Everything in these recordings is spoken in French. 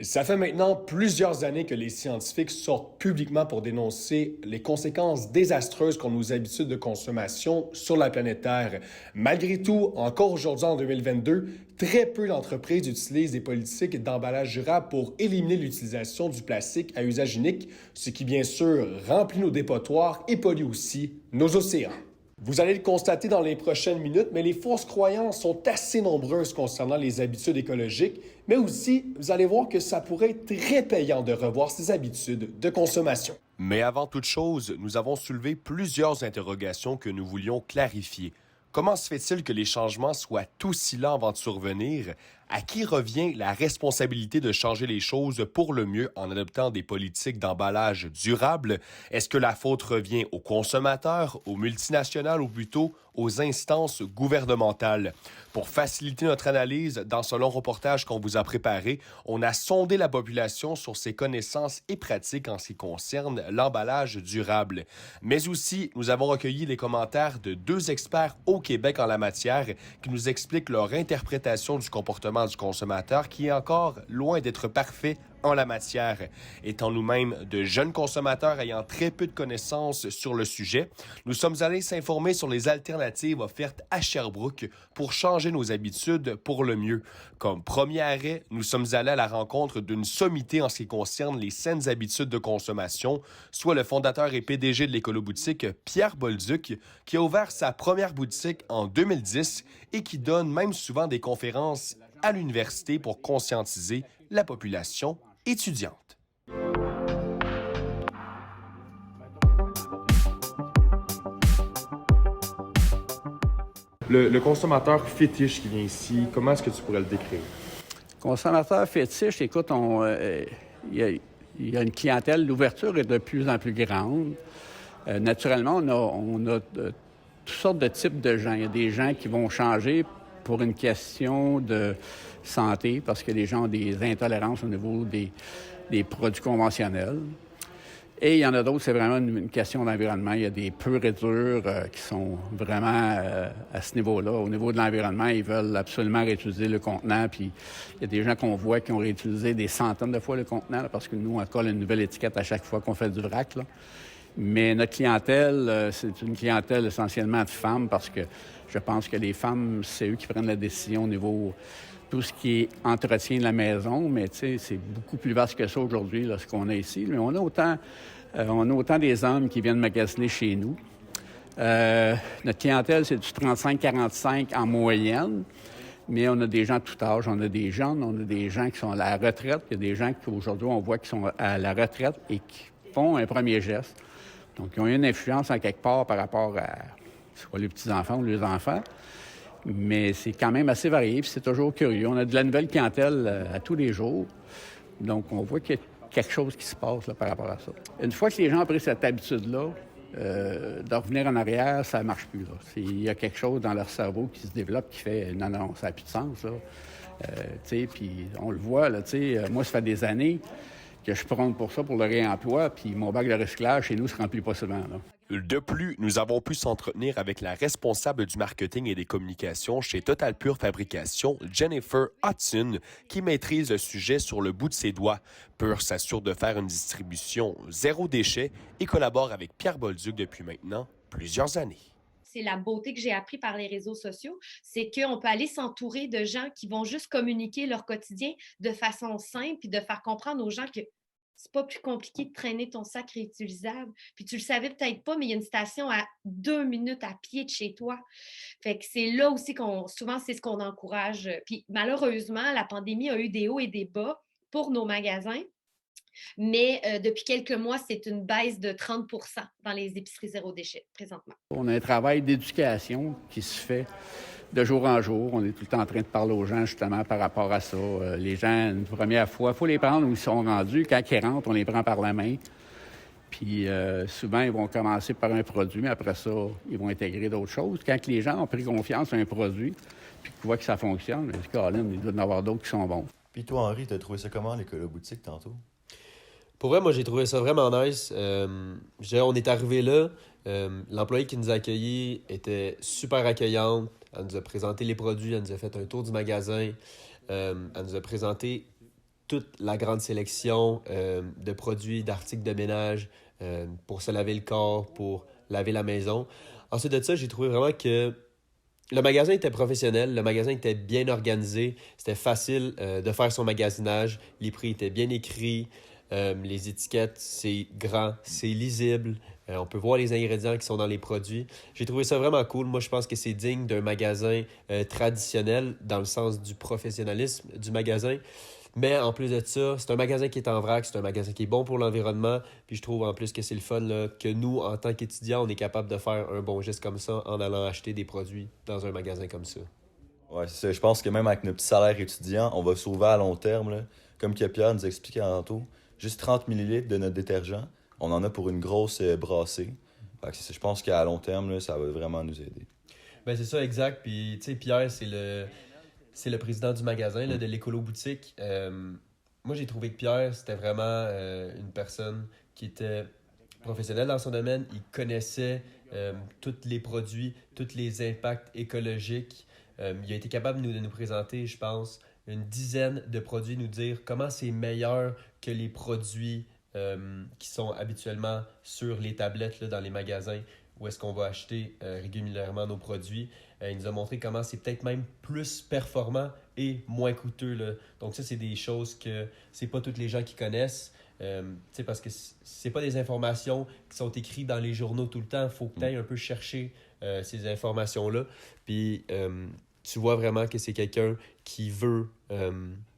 Ça fait maintenant plusieurs années que les scientifiques sortent publiquement pour dénoncer les conséquences désastreuses qu'ont nos habitudes de consommation sur la planète Terre. Malgré tout, encore aujourd'hui en 2022, très peu d'entreprises utilisent des politiques d'emballage durable pour éliminer l'utilisation du plastique à usage unique, ce qui bien sûr remplit nos dépotoirs et pollue aussi nos océans. Vous allez le constater dans les prochaines minutes, mais les fausses croyances sont assez nombreuses concernant les habitudes écologiques, mais aussi, vous allez voir que ça pourrait être très payant de revoir ses habitudes de consommation. Mais avant toute chose, nous avons soulevé plusieurs interrogations que nous voulions clarifier. Comment se fait-il que les changements soient aussi lents avant de survenir? À qui revient la responsabilité de changer les choses pour le mieux en adoptant des politiques d'emballage durables? Est-ce que la faute revient aux consommateurs, aux multinationales ou plutôt aux instances gouvernementales? Pour faciliter notre analyse, dans ce long reportage qu'on vous a préparé, on a sondé la population sur ses connaissances et pratiques en ce qui concerne l'emballage durable. Mais aussi, nous avons recueilli les commentaires de deux experts au Québec en la matière qui nous expliquent leur interprétation du comportement du consommateur qui est encore loin d'être parfait en la matière. Étant nous-mêmes de jeunes consommateurs ayant très peu de connaissances sur le sujet, nous sommes allés s'informer sur les alternatives offertes à Sherbrooke pour changer nos habitudes pour le mieux. Comme premier arrêt, nous sommes allés à la rencontre d'une sommité en ce qui concerne les saines habitudes de consommation, soit le fondateur et PDG de l'Écolo-Boutique, Pierre Bolduc, qui a ouvert sa première boutique en 2010 et qui donne même souvent des conférences à l'université pour conscientiser la population étudiante. Le consommateur fétiche qui vient ici, comment est-ce que tu pourrais le décrire? Consommateur fétiche, écoute, il y a une clientèle, l'ouverture est de plus en plus grande. Naturellement, on a toutes sortes de types de gens. Il y a des gens qui vont changer pour une question de santé, parce que les gens ont des intolérances au niveau des produits conventionnels. Et il y en a d'autres, c'est vraiment une question d'environnement. Il y a des purs et durs qui sont vraiment à ce niveau-là. Au niveau de l'environnement, ils veulent absolument réutiliser le contenant. Puis il y a des gens qu'on voit qui ont réutilisé des centaines de fois le contenant, là, parce que nous, on colle une nouvelle étiquette à chaque fois qu'on fait du vrac, là. Mais notre clientèle, c'est une clientèle essentiellement de femmes, parce que je pense que les femmes, c'est eux qui prennent la décision au niveau tout ce qui est entretien de la maison, mais tu sais, c'est beaucoup plus vaste que ça aujourd'hui, là, ce qu'on a ici. Mais on a autant des hommes qui viennent magasiner chez nous. Notre clientèle, c'est du 35-45 en moyenne, mais on a des gens de tout âge. On a des jeunes, on a des gens qui sont à la retraite. Il y a des gens qu'aujourd'hui, on voit qui sont à la retraite et qui font un premier geste. Donc, ils ont une influence en quelque part par rapport à soit les petits-enfants ou les enfants. Mais c'est quand même assez varié, puis c'est toujours curieux. On a de la nouvelle clientèle à tous les jours. Donc, on voit qu'il y a quelque chose qui se passe là, par rapport à ça. Une fois que les gens ont pris cette habitude-là, de revenir en arrière, ça ne marche plus. Il y a quelque chose dans leur cerveau qui se développe qui fait « non, non, ça n'a plus de sens ». Puis on le voit, là, moi, ça fait des années que je prône pour ça, pour le réemploi, puis mon bac de recyclage, chez nous, se remplit pas souvent, là. De plus, nous avons pu s'entretenir avec la responsable du marketing et des communications chez Total Pure Fabrication, Jennifer Hudson, qui maîtrise le sujet sur le bout de ses doigts. Pure s'assure de faire une distribution zéro déchet et collabore avec Pierre Bolduc depuis maintenant plusieurs années. C'est la beauté que j'ai appris par les réseaux sociaux, c'est qu'on peut aller s'entourer de gens qui vont juste communiquer leur quotidien de façon simple et de faire comprendre aux gens que c'est pas plus compliqué de traîner ton sac réutilisable. Puis tu le savais peut-être pas, mais il y a une station à 2 minutes à pied de chez toi. Fait que c'est là aussi souvent, c'est ce qu'on encourage. Puis malheureusement, la pandémie a eu des hauts et des bas pour nos magasins. Mais depuis quelques mois, c'est une baisse de 30 dans les épiceries zéro déchet présentement. On a un travail d'éducation qui se fait de jour en jour. On est tout le temps en train de parler aux gens justement par rapport à ça. Les gens, une première fois, il faut les prendre où ils sont rendus. Quand ils rentrent, on les prend par la main. Puis souvent, ils vont commencer par un produit, mais après ça, ils vont intégrer d'autres choses. Quand les gens ont pris confiance en un produit, puis qu'ils voient que ça fonctionne, ils disent, Colin, il doit y en avoir d'autres qui sont bons. Puis toi, Henri, t'as trouvé ça comment, l'Écolo-Boutique, tantôt? Pour vrai, moi, j'ai trouvé ça vraiment nice. On est arrivé là, l'employée qui nous a accueillis était super accueillante. Elle nous a présenté les produits, elle nous a fait un tour du magasin. Elle nous a présenté toute la grande sélection de produits, d'articles de ménage pour se laver le corps, pour laver la maison. Ensuite de ça, j'ai trouvé vraiment que le magasin était professionnel, le magasin était bien organisé, c'était facile de faire son magasinage, les prix étaient bien écrits, les étiquettes, c'est grand, c'est lisible, on peut voir les ingrédients qui sont dans les produits. J'ai trouvé ça vraiment cool. Moi, je pense que c'est digne d'un magasin traditionnel dans le sens du professionnalisme du magasin. Mais en plus de ça, c'est un magasin qui est en vrac, c'est un magasin qui est bon pour l'environnement. Puis je trouve en plus que c'est le fun là, que nous, en tant qu'étudiants, on est capable de faire un bon geste comme ça en allant acheter des produits dans un magasin comme ça. Ouais, c'est ça. Je pense que même avec nos petits salaires étudiants, on va sauver à long terme, là. Comme que Pierre nous expliquait tantôt, juste 30 millilitres de notre détergent, on en a pour une grosse brassée. Fait que je pense qu'à long terme, là, ça va vraiment nous aider. Ben c'est ça, exact. Puis, tu sais, Pierre, c'est le président du magasin, là, de l'Écolo Boutique. Moi, j'ai trouvé que Pierre, c'était vraiment une personne qui était professionnelle dans son domaine. Il connaissait tous les produits, tous les impacts écologiques. Il a été capable de nous présenter, je pense, une dizaine de produits, nous dire comment c'est meilleur que les produits qui sont habituellement sur les tablettes là, dans les magasins où est-ce qu'on va acheter régulièrement nos produits. Il nous a montré comment c'est peut-être même plus performant et moins coûteux, là. Donc ça, c'est des choses que c'est pas tous les gens qui connaissent. Parce que c'est pas des informations qui sont écrites dans les journaux tout le temps. Il faut que tu ailles un peu chercher ces informations-là. Puis tu vois vraiment que c'est quelqu'un qui veut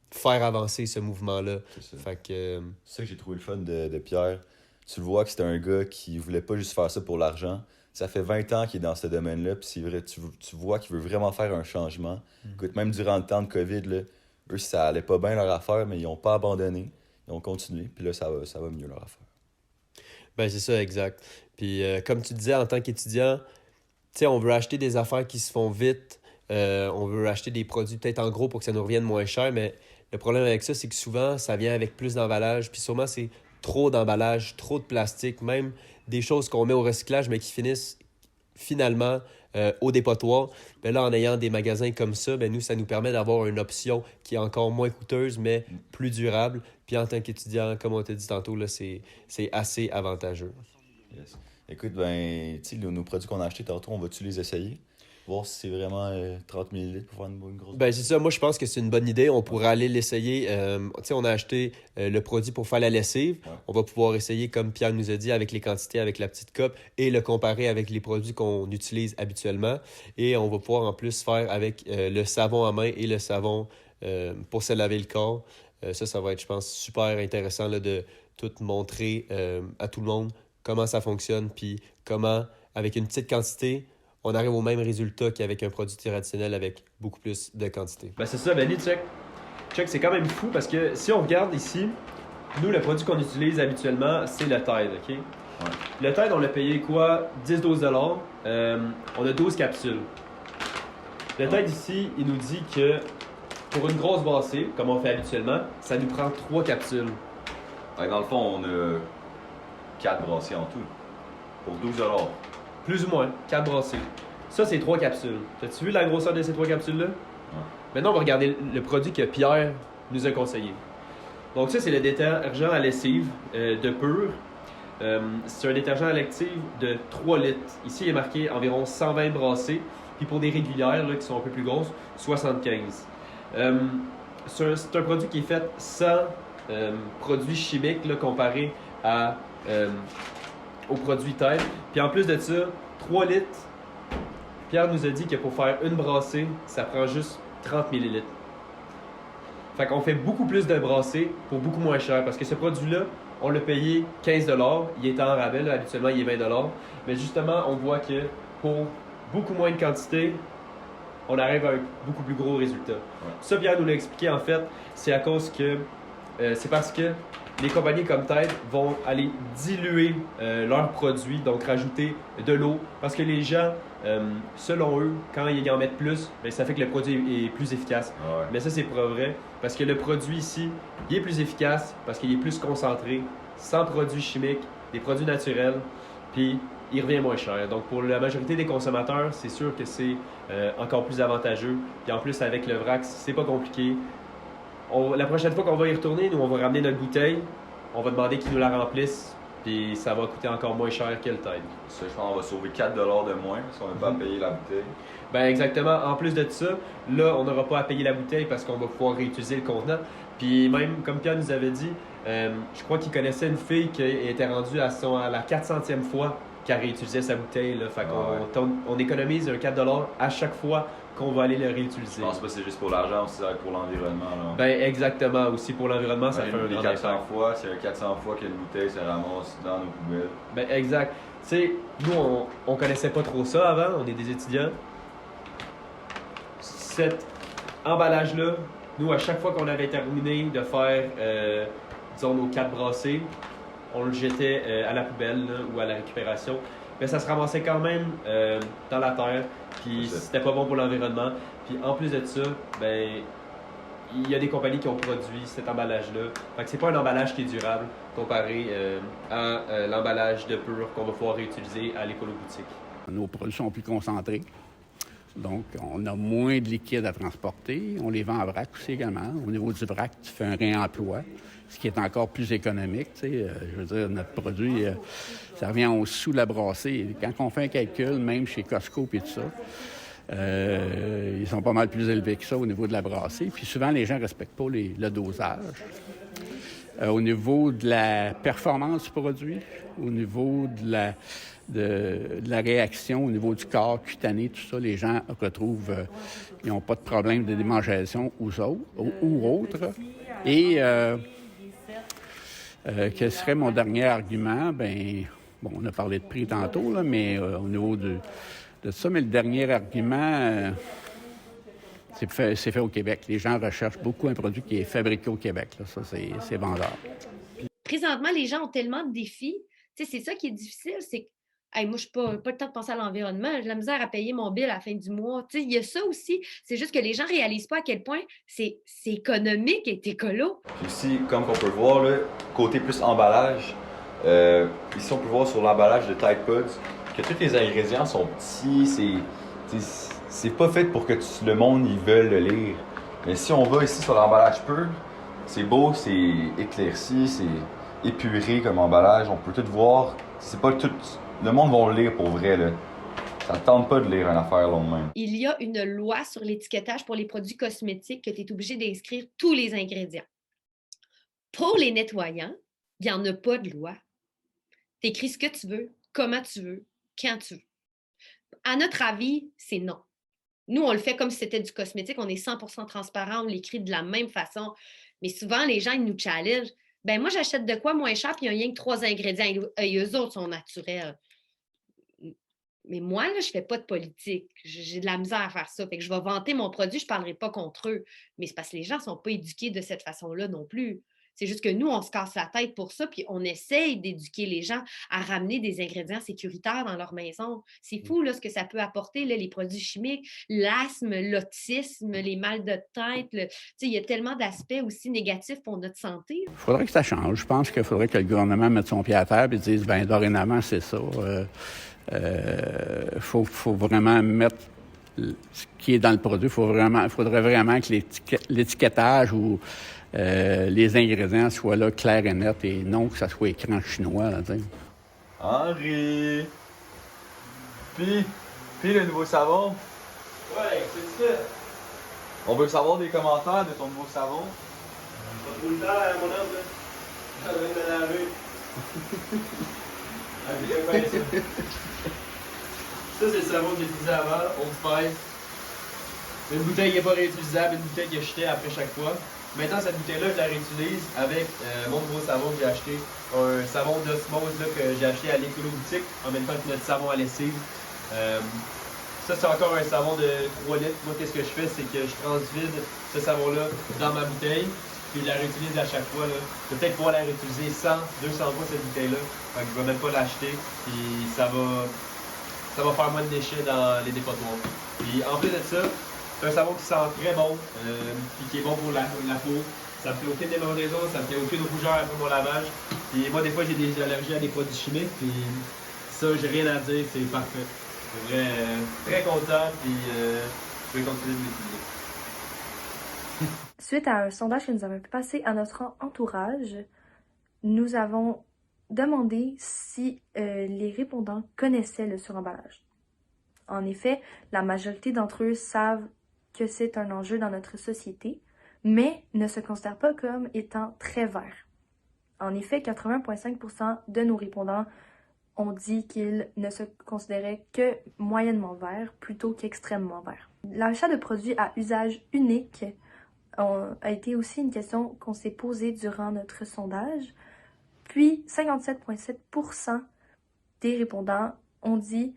faire avancer ce mouvement-là. C'est ça. Fait que, C'est ça que j'ai trouvé le fun de Pierre. Tu le vois que c'était un gars qui voulait pas juste faire ça pour l'argent. Ça fait 20 ans qu'il est dans ce domaine-là, puis c'est vrai, tu vois qu'il veut vraiment faire un changement. Écoute, même durant le temps de COVID, là, eux, ça allait pas bien leur affaire, mais ils ont pas abandonné. Ils ont continué, puis là, ça va mieux leur affaire. ben c'est ça, exact. Puis comme tu disais, en tant qu'étudiant, tu sais, on veut acheter des affaires qui se font vite. On veut acheter des produits peut-être en gros pour que ça nous revienne moins cher, mais le problème avec ça, c'est que souvent, ça vient avec plus d'emballage, puis sûrement, c'est trop d'emballage, trop de plastique, même des choses qu'on met au recyclage, mais qui finissent finalement au dépotoir. Ben là, en ayant des magasins comme ça, ben nous, ça nous permet d'avoir une option qui est encore moins coûteuse, mais plus durable. Puis en tant qu'étudiant, comme on t'a dit tantôt, là, c'est assez avantageux. Yes. Écoute, ben, tu sais, nos produits qu'on a achetés tantôt, on va-tu les essayer? Voir si c'est vraiment 30 millilitres pour faire une grosse... Ben c'est ça, moi je pense que c'est une bonne idée. On pourrait aller l'essayer. Tu sais, on a acheté le produit pour faire la lessive. Ouais. On va pouvoir essayer, comme Pierre nous a dit, avec les quantités, avec la petite coupe et le comparer avec les produits qu'on utilise habituellement. Et on va pouvoir en plus faire avec le savon à main et le savon pour se laver le corps. Ça va être, je pense, super intéressant là, de tout montrer à tout le monde comment ça fonctionne, puis comment, avec une petite quantité, on arrive au même résultat qu'avec un produit traditionnel avec beaucoup plus de quantité. Ben c'est ça, Benny, check. Check, c'est quand même fou parce que si on regarde ici, nous, le produit qu'on utilise habituellement, c'est le Tide, OK? Ouais. Le Tide, on l'a payé quoi? 10-12 $. On a 12 capsules. Le Tide ici, il nous dit que pour une grosse brassée, comme on fait habituellement, ça nous prend 3 capsules. Ouais, dans le fond, on a 4 brassées en tout. Pour 12 $. Plus ou moins, 4 brassées. Ça, c'est 3 capsules. T'as-tu vu la grosseur de ces 3 capsules-là? Ouais. Maintenant, on va regarder le produit que Pierre nous a conseillé. Donc ça, c'est le détergent à lessive de Pur. C'est un détergent à lessive de 3 litres. Ici, il est marqué environ 120 brassées. Puis pour des régulières là, qui sont un peu plus grosses, 75. C'est un produit qui est fait sans produits chimiques là, comparé à... aux produits Tide. Puis en plus de ça, 3 litres, Pierre nous a dit que pour faire une brassée, ça prend juste 30 millilitres. Fait qu'on fait beaucoup plus de brassées pour beaucoup moins cher. Parce que ce produit-là, on l'a payé 15 $. Il est en rabais, là. Habituellement il est 20 $. Mais justement, on voit que pour beaucoup moins de quantité, on arrive à un beaucoup plus gros résultat. Ouais. Ça, Pierre nous l'a expliqué en fait, c'est à cause que c'est parce que les compagnies comme Tide vont aller diluer leurs produits, donc rajouter de l'eau, parce que les gens, selon eux, quand ils en mettent plus, bien, ça fait que le produit est plus efficace. Ah ouais. Mais ça, c'est pas vrai, parce que le produit ici, il est plus efficace, parce qu'il est plus concentré, sans produits chimiques, des produits naturels, puis il revient moins cher. Donc pour la majorité des consommateurs, c'est sûr que c'est encore plus avantageux. Puis en plus, avec le vrac, c'est pas compliqué. la prochaine fois qu'on va y retourner, nous, on va ramener notre bouteille, on va demander qu'ils nous la remplissent, puis ça va coûter encore moins cher que le tide. Ça, je pense qu'on va sauver 4 $ de moins parce qu'on n'a pas à payer la bouteille. Ben exactement. En plus de ça, là, on n'aura pas à payer la bouteille parce qu'on va pouvoir réutiliser le contenant. Puis même, comme Pierre nous avait dit, je crois qu'il connaissait une fille qui était rendue à la 400e fois qu'elle réutilisait sa bouteille. Là. Fait qu'on on économise un 4 $ à chaque fois qu'on va aller le réutiliser. Je pense pas que c'est juste pour l'argent, aussi ça va être pour l'environnement. Là. Ben exactement. Aussi pour l'environnement, ça fait un grand 400 impact. fois, c'est un 400 fois qu'une bouteille se ramasse dans nos poubelles. Ben exact. Tu sais, nous, on connaissait pas trop ça avant. On est des étudiants. Cet emballage-là, nous, à chaque fois qu'on avait terminé de faire, disons, nos 4 brassées, on le jetait à la poubelle là, ou à la récupération. Mais ça se ramassait quand même dans la terre, puis c'était pas bon pour l'environnement. Puis en plus de ça, ben, il y a des compagnies qui ont produit cet emballage-là. Fait que c'est pas un emballage qui est durable comparé à l'emballage de pur qu'on va pouvoir réutiliser à l'écolo-boutique. Nos produits sont plus concentrés. Donc, on a moins de liquide à transporter. On les vend en vrac aussi également. Au niveau du vrac, tu fais un réemploi, ce qui est encore plus économique. Je veux dire, notre produit, ça revient au sous la brassée. Quand on fait un calcul, même chez Costco et tout ça, ils sont pas mal plus élevés que ça au niveau de la brassée. Puis souvent, les gens ne respectent pas le dosage. Au niveau de la performance du produit, au niveau de la réaction, au niveau du corps cutané, tout ça, les gens retrouvent, ils n'ont pas de problème de démangeaison ou autres. Et quel serait mon dernier argument? Bien, bon, on a parlé de prix tantôt, là, mais au niveau de ça, mais le dernier argument, c'est fait au Québec. Les gens recherchent beaucoup un produit qui est fabriqué au Québec. Là. Ça, c'est vendeur. Présentement, les gens ont tellement de défis. Tu sais, c'est ça qui est difficile, c'est que hey, moi, je n'ai pas le temps de penser à l'environnement. J'ai de la misère à payer mon bill à la fin du mois. Tu sais, il y a ça aussi. C'est juste que les gens ne réalisent pas à quel point c'est économique et écolo. Puis aussi, comme on peut voir, là, côté plus emballage, ici on peut voir sur l'emballage de Tide Pods que tous les ingrédients sont petits. C'est pas fait pour que le monde y veuille le lire. Mais si on va ici sur l'emballage pur, c'est beau, c'est éclairci, c'est épuré comme emballage. On peut tout voir. C'est pas tout. Le monde va le lire pour vrai, là. Ça ne tente pas de lire une affaire long même. Il y a une loi sur l'étiquetage pour les produits cosmétiques que tu es obligé d'inscrire tous les ingrédients. Pour les nettoyants, il n'y en a pas de loi. Tu écris ce que tu veux, comment tu veux, quand tu veux. À notre avis, c'est non. Nous, on le fait comme si c'était du cosmétique, on est 100% transparent, on l'écrit de la même façon. Mais souvent, les gens, ils nous challengent. Ben moi, j'achète de quoi moins cher, puis il n'y a rien que 3 ingrédients. Et eux autres sont naturels. Mais moi, là, je ne fais pas de politique. J'ai de la misère à faire ça. Fait que je vais vanter mon produit, je ne parlerai pas contre eux. Mais c'est parce que les gens ne sont pas éduqués de cette façon-là non plus. C'est juste que nous, on se casse la tête pour ça, puis on essaye d'éduquer les gens à ramener des ingrédients sécuritaires dans leur maison. C'est fou là, ce que ça peut apporter, là, les produits chimiques, l'asthme, l'autisme, les mal de tête. Il y a tellement d'aspects aussi négatifs pour notre santé. Il faudrait que ça change. Je pense qu'il faudrait que le gouvernement mette son pied à terre et dise, bien, dorénavant, c'est ça. Faut vraiment mettre ce qui est dans le produit. Il faudrait vraiment que l'étiquetage ou les ingrédients soient là clairs et nets et non que ça soit écrit en chinois. Là, Henri! Puis le nouveau savon? Ouais, c'est ça. On veut savoir des commentaires de ton nouveau savon. Pas trop le temps, hein, mon homme, là. Ça va être me laver. Ça, c'est le savon que j'ai utilisé avant, Old Spice. Une bouteille qui n'est pas réutilisable, une bouteille que je jetais après chaque fois. Maintenant, cette bouteille-là, je la réutilise avec mon nouveau savon que j'ai acheté. Un savon d'osmose là, que j'ai acheté à l'écolo-boutique, en même temps que notre savon à lessive. Ça, c'est encore un savon de 3 litres. Moi, qu'est-ce que je fais, c'est que je transvide ce savon-là dans ma bouteille, puis je la réutilise à chaque fois. Là. Je vais peut-être pouvoir la réutiliser 100, 200 fois cette bouteille-là. Fait que je vais même pas l'acheter, puis ça va faire moins de déchets dans les dépotoirs. Puis en plus de ça, c'est un savon qui sent très bon, puis qui est bon pour la peau. Ça me fait aucune démangeaison, ça me fait aucune rougeur après mon lavage. Puis moi, des fois, j'ai des allergies à des produits chimiques, puis ça, j'ai rien à dire, c'est parfait. Je suis très content, puis je vais continuer de l'utiliser. Suite à un sondage que nous avons passé à notre entourage, nous avons demandé si les répondants connaissaient le suremballage. En effet, la majorité d'entre eux savent que c'est un enjeu dans notre société, mais ne se considèrent pas comme étant très verts. En effet, 80,5% de nos répondants ont dit qu'ils ne se considéraient que moyennement verts plutôt qu'extrêmement verts. L'achat de produits à usage unique a été aussi une question qu'on s'est posée durant notre sondage. Puis, 57,7% des répondants ont dit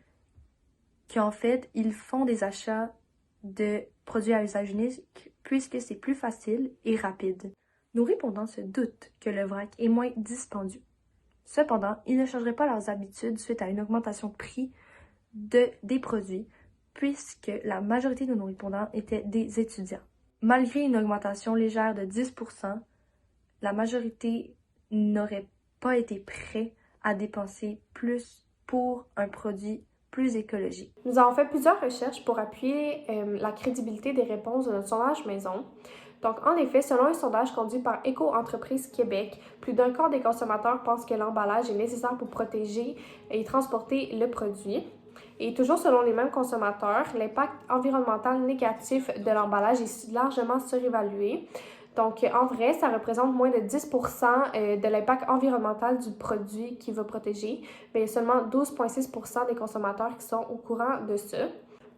qu'en fait, ils font des achats de produits à usage unique puisque c'est plus facile et rapide. Nos répondants se doutent que le vrac est moins dispendieux. Cependant, ils ne changeraient pas leurs habitudes suite à une augmentation de prix des produits puisque la majorité de nos répondants étaient des étudiants. Malgré une augmentation légère de 10%, la majorité n'aurait pas été prêt à dépenser plus pour un produit plus écologique. Nous avons fait plusieurs recherches pour appuyer la crédibilité des réponses de notre sondage maison. Donc, en effet, selon un sondage conduit par Éco-Entreprise Québec, plus d'un quart des consommateurs pensent que l'emballage est nécessaire pour protéger et transporter le produit. Et toujours selon les mêmes consommateurs, l'impact environnemental négatif de l'emballage est largement surévalué. Donc, en vrai, ça représente moins de 10% de l'impact environnemental du produit qui va protéger, mais il y a seulement 12,6% des consommateurs qui sont au courant de ça.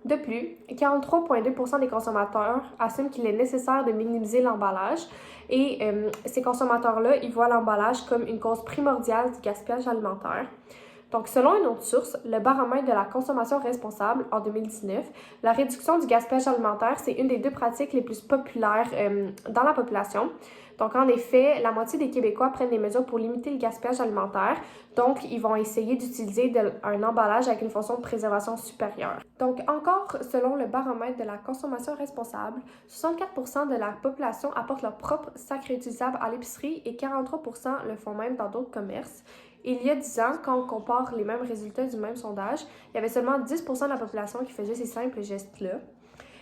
De plus, 43,2% des consommateurs assument qu'il est nécessaire de minimiser l'emballage et ces consommateurs-là, ils voient l'emballage comme une cause primordiale du gaspillage alimentaire. Donc, selon une autre source, le baromètre de la consommation responsable en 2019, la réduction du gaspillage alimentaire, c'est une des deux pratiques les plus populaires dans la population. Donc, en effet, la moitié des Québécois prennent des mesures pour limiter le gaspillage alimentaire. Donc, ils vont essayer d'utiliser un emballage avec une fonction de préservation supérieure. Donc, encore selon le baromètre de la consommation responsable, 64% de la population apporte leur propre sac réutilisable à l'épicerie et 43% le font même dans d'autres commerces. Il y a 10 ans, quand on compare les mêmes résultats du même sondage, il y avait seulement 10% de la population qui faisait ces simples gestes-là.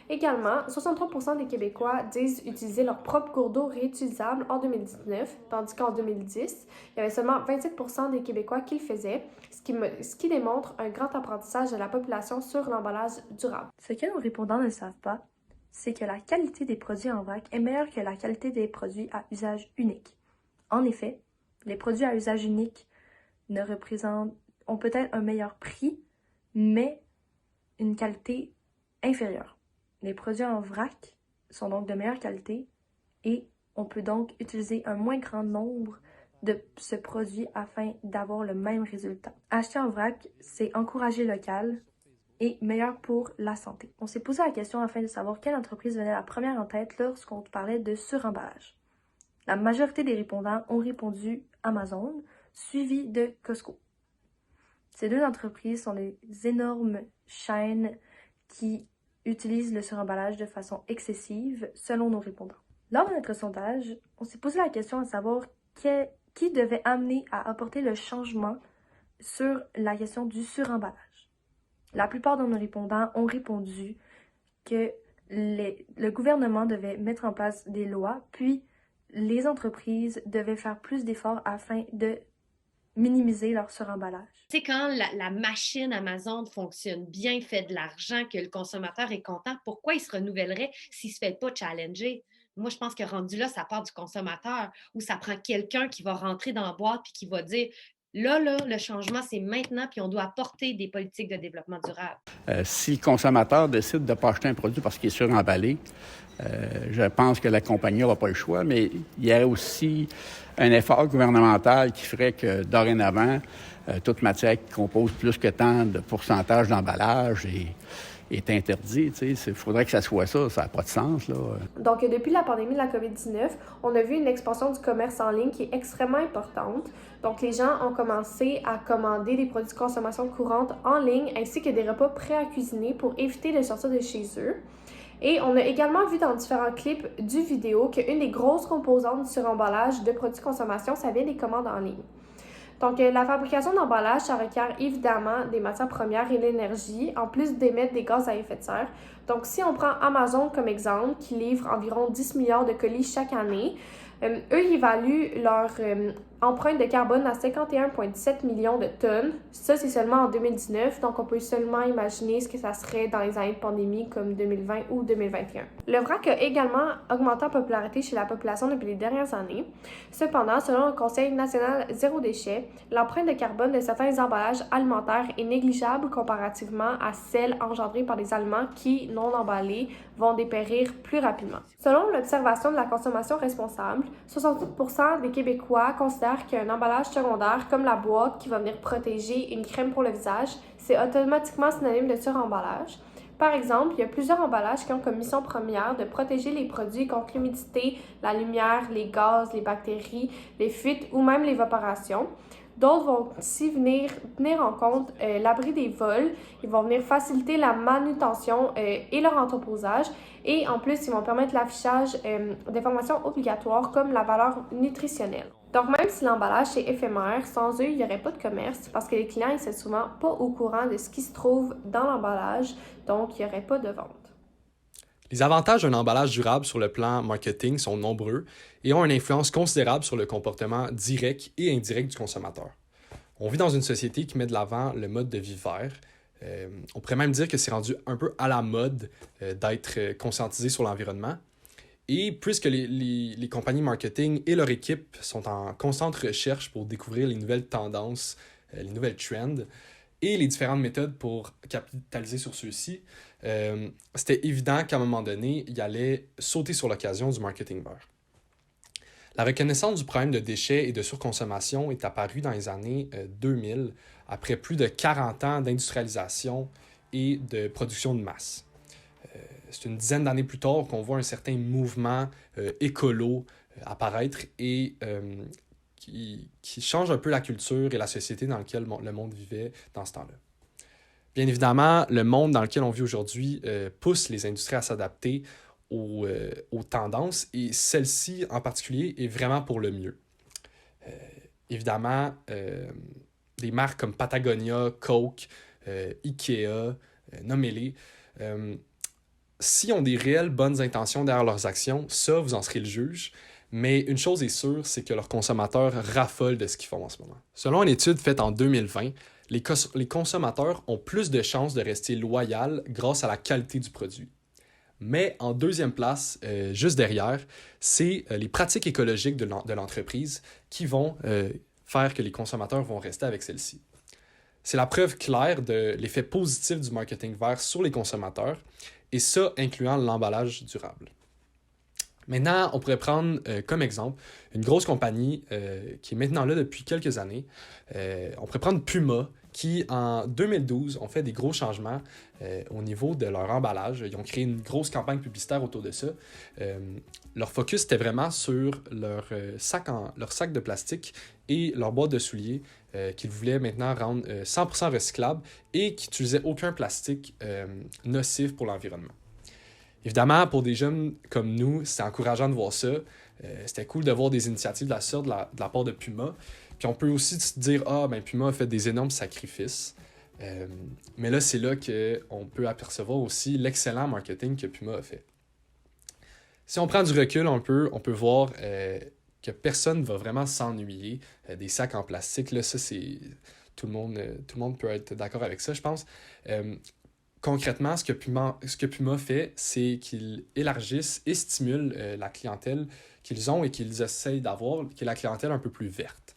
Également, 63% des Québécois disent utiliser leur propre gourde d'eau réutilisable en 2019, tandis qu'en 2010, il y avait seulement 27% des Québécois qui le faisaient, ce qui démontre un grand apprentissage de la population sur l'emballage durable. Ce que nos répondants ne savent pas, c'est que la qualité des produits en vrac est meilleure que la qualité des produits à usage unique. En effet, les produits à usage unique ont peut-être un meilleur prix, mais une qualité inférieure. Les produits en vrac sont donc de meilleure qualité et on peut donc utiliser un moins grand nombre de ce produit afin d'avoir le même résultat. Acheter en vrac, c'est encourager local et meilleur pour la santé. On s'est posé la question afin de savoir quelle entreprise venait la première en tête lorsqu'on parlait de suremballage. La majorité des répondants ont répondu Amazon, suivi de Costco. Ces deux entreprises sont des énormes chaînes qui utilisent le suremballage de façon excessive selon nos répondants. Lors de notre sondage, on s'est posé la question à savoir qui devait amener à apporter le changement sur la question du suremballage. La plupart de nos répondants ont répondu que le gouvernement devait mettre en place des lois, puis les entreprises devaient faire plus d'efforts afin de minimiser leur suremballage. Tu sais, quand la machine Amazon fonctionne bien, fait de l'argent, que le consommateur est content, pourquoi il se renouvellerait s'il ne se fait pas challenger? Moi, je pense que rendu là, ça part du consommateur ou ça prend quelqu'un qui va rentrer dans la boîte et qui va dire là, le changement, c'est maintenant, puis on doit apporter des politiques de développement durable. Si le consommateur décide de ne pas acheter un produit parce qu'il est suremballé, je pense que la compagnie n'aura pas le choix, mais il y a aussi un effort gouvernemental qui ferait que, dorénavant, toute matière qui compose plus que tant de pourcentage d'emballage est interdit. Il faudrait que ça soit ça n'a pas de sens, là. Donc, depuis la pandémie de la COVID-19, on a vu une expansion du commerce en ligne qui est extrêmement importante. Donc, les gens ont commencé à commander des produits de consommation courante en ligne ainsi que des repas prêts à cuisiner pour éviter de sortir de chez eux. Et on a également vu dans différents clips du vidéo qu'une des grosses composantes du suremballage de produits de consommation, ça vient des commandes en ligne. Donc, la fabrication d'emballage, ça requiert évidemment des matières premières et l'énergie, en plus d'émettre des gaz à effet de serre. Donc, si on prend Amazon comme exemple, qui livre environ 10 milliards de colis chaque année, eux, ils évaluent leur empreinte de carbone à 51,7 millions de tonnes. Ça, c'est seulement en 2019, donc on peut seulement imaginer ce que ça serait dans les années de pandémie comme 2020 ou 2021. Le vrac a également augmenté en popularité chez la population depuis les dernières années. Cependant, selon le Conseil national zéro déchet, l'empreinte de carbone de certains emballages alimentaires est négligeable comparativement à celle engendrée par les aliments qui, non emballés, vont dépérir plus rapidement. Selon l'observation de la consommation responsable, 68% des Québécois considèrent qu'un emballage secondaire comme la boîte qui va venir protéger une crème pour le visage, c'est automatiquement synonyme de suremballage. Par exemple, il y a plusieurs emballages qui ont comme mission première de protéger les produits contre l'humidité, la lumière, les gaz, les bactéries, les fuites ou même l'évaporation. D'autres vont aussi venir tenir en compte l'abri des vols. Ils vont venir faciliter la manutention et leur entreposage. Et en plus, ils vont permettre l'affichage d'informations obligatoires comme la valeur nutritionnelle. Donc, même si l'emballage est éphémère, sans eux, il n'y aurait pas de commerce parce que les clients ne sont souvent pas au courant de ce qui se trouve dans l'emballage. Donc, il n'y aurait pas de vente. Les avantages d'un emballage durable sur le plan marketing sont nombreux et ont une influence considérable sur le comportement direct et indirect du consommateur. On vit dans une société qui met de l'avant le mode de vie vert. On pourrait même dire que c'est rendu un peu à la mode d'être conscientisé sur l'environnement. Et puisque les compagnies marketing et leur équipe sont en constante recherche pour découvrir les nouvelles tendances, les nouvelles trends, et les différentes méthodes pour capitaliser sur ceux-ci, c'était évident qu'à un moment donné, il allait sauter sur l'occasion du marketing vert. La reconnaissance du problème de déchets et de surconsommation est apparue dans les années 2000, après plus de 40 ans d'industrialisation et de production de masse. C'est une dizaine d'années plus tard qu'on voit un certain mouvement écolo apparaître et qui change un peu la culture et la société dans laquelle le monde vivait dans ce temps-là. Bien évidemment, le monde dans lequel on vit aujourd'hui pousse les industries à s'adapter aux tendances et celle-ci en particulier est vraiment pour le mieux. Évidemment, des marques comme Patagonia, Coke, Ikea, nommez-les, s'ils ont des réelles bonnes intentions derrière leurs actions, ça, vous en serez le juge. Mais une chose est sûre, c'est que leurs consommateurs raffolent de ce qu'ils font en ce moment. Selon une étude faite en 2020, les consommateurs ont plus de chances de rester loyaux grâce à la qualité du produit. Mais en deuxième place, juste derrière, c'est les pratiques écologiques de l'entreprise qui vont faire que les consommateurs vont rester avec celle-ci. C'est la preuve claire de l'effet positif du marketing vert sur les consommateurs, et ça incluant l'emballage durable. Maintenant, on pourrait prendre comme exemple une grosse compagnie qui est maintenant là depuis quelques années. On pourrait prendre Puma, qui en 2012 ont fait des gros changements au niveau de leur emballage. Ils ont créé une grosse campagne publicitaire autour de ça. Leur focus était vraiment sur leur sac de plastique et leur boîte de souliers qu'ils voulaient maintenant rendre 100% recyclables et qui n'utilisaient aucun plastique nocif pour l'environnement. Évidemment, pour des jeunes comme nous, c'est encourageant de voir ça. C'était cool de voir des initiatives de la sorte de la part de Puma. Puis on peut aussi se dire, Puma a fait des énormes sacrifices. Mais là, c'est là qu'on peut apercevoir aussi l'excellent marketing que Puma a fait. Si on prend du recul un peu, on peut voir que personne ne va vraiment s'ennuyer des sacs en plastique. Là, ça, c'est... Tout le monde peut être d'accord avec ça, je pense. Concrètement, ce que Puma fait, c'est qu'ils élargissent et stimulent la clientèle qu'ils ont et qu'ils essayent d'avoir, qui est la clientèle un peu plus verte.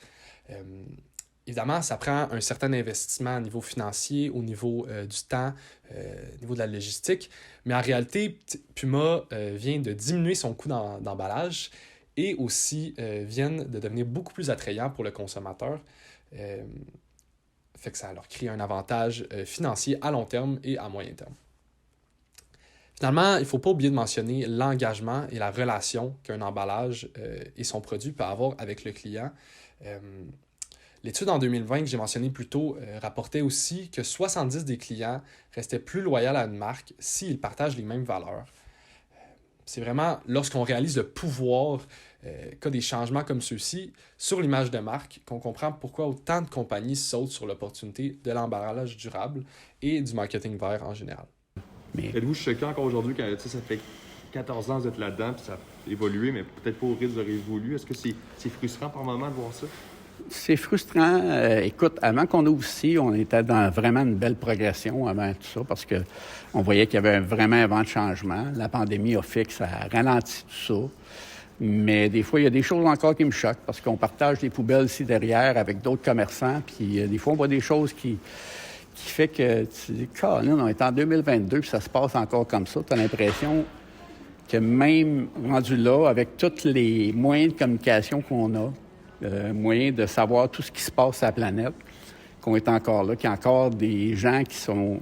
Évidemment, ça prend un certain investissement au niveau financier, au niveau du temps, au niveau de la logistique, mais en réalité, Puma vient de diminuer son coût d'emballage et aussi viennent de devenir beaucoup plus attrayants pour le consommateur. Fait que ça leur crée un avantage financier à long terme et à moyen terme. Finalement, il ne faut pas oublier de mentionner l'engagement et la relation qu'un emballage et son produit peut avoir avec le client. L'étude en 2020 que j'ai mentionnée plus tôt rapportait aussi que 70 des clients restaient plus loyaux à une marque s'ils partagent les mêmes valeurs. C'est vraiment lorsqu'on réalise le pouvoir cas des changements comme ceux-ci sur l'image de marque qu'on comprend pourquoi autant de compagnies sautent sur l'opportunité de l'emballage durable et du marketing vert en général. Êtes-vous choqué encore aujourd'hui quand ça fait 14 ans que vous êtes là-dedans puis ça a évolué, mais peut-être pas au rythme que vous auriez voulu? Est-ce que c'est frustrant par moment de voir ça? C'est frustrant. Écoute, avant qu'on ouvre ici, on était dans vraiment une belle progression avant tout ça parce qu'on voyait qu'il y avait vraiment un vent de changement. La pandémie a fait que ça a ralenti tout ça. Mais des fois, il y a des choses encore qui me choquent parce qu'on partage des poubelles ici derrière avec d'autres commerçants. Puis des fois, on voit des choses qui fait que tu dis, Colin, on est en 2022 puis ça se passe encore comme ça. Tu as l'impression que même rendu là, avec tous les moyens de communication qu'on a, moyens de savoir tout ce qui se passe sur la planète, qu'on est encore là, qu'il y a encore des gens qui sont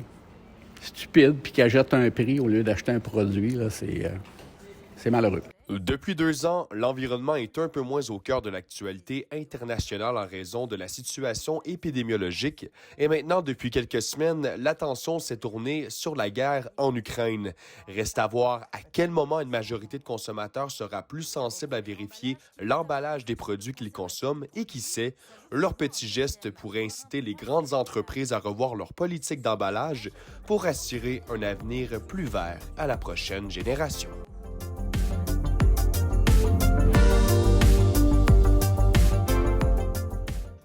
stupides puis qui achètent un prix au lieu d'acheter un produit, là, c'est malheureux. Depuis 2 ans, l'environnement est un peu moins au cœur de l'actualité internationale en raison de la situation épidémiologique. Et maintenant, depuis quelques semaines, l'attention s'est tournée sur la guerre en Ukraine. Reste à voir à quel moment une majorité de consommateurs sera plus sensible à vérifier l'emballage des produits qu'ils consomment et qui sait, leurs petits gestes pourraient inciter les grandes entreprises à revoir leur politique d'emballage pour assurer un avenir plus vert à la prochaine génération.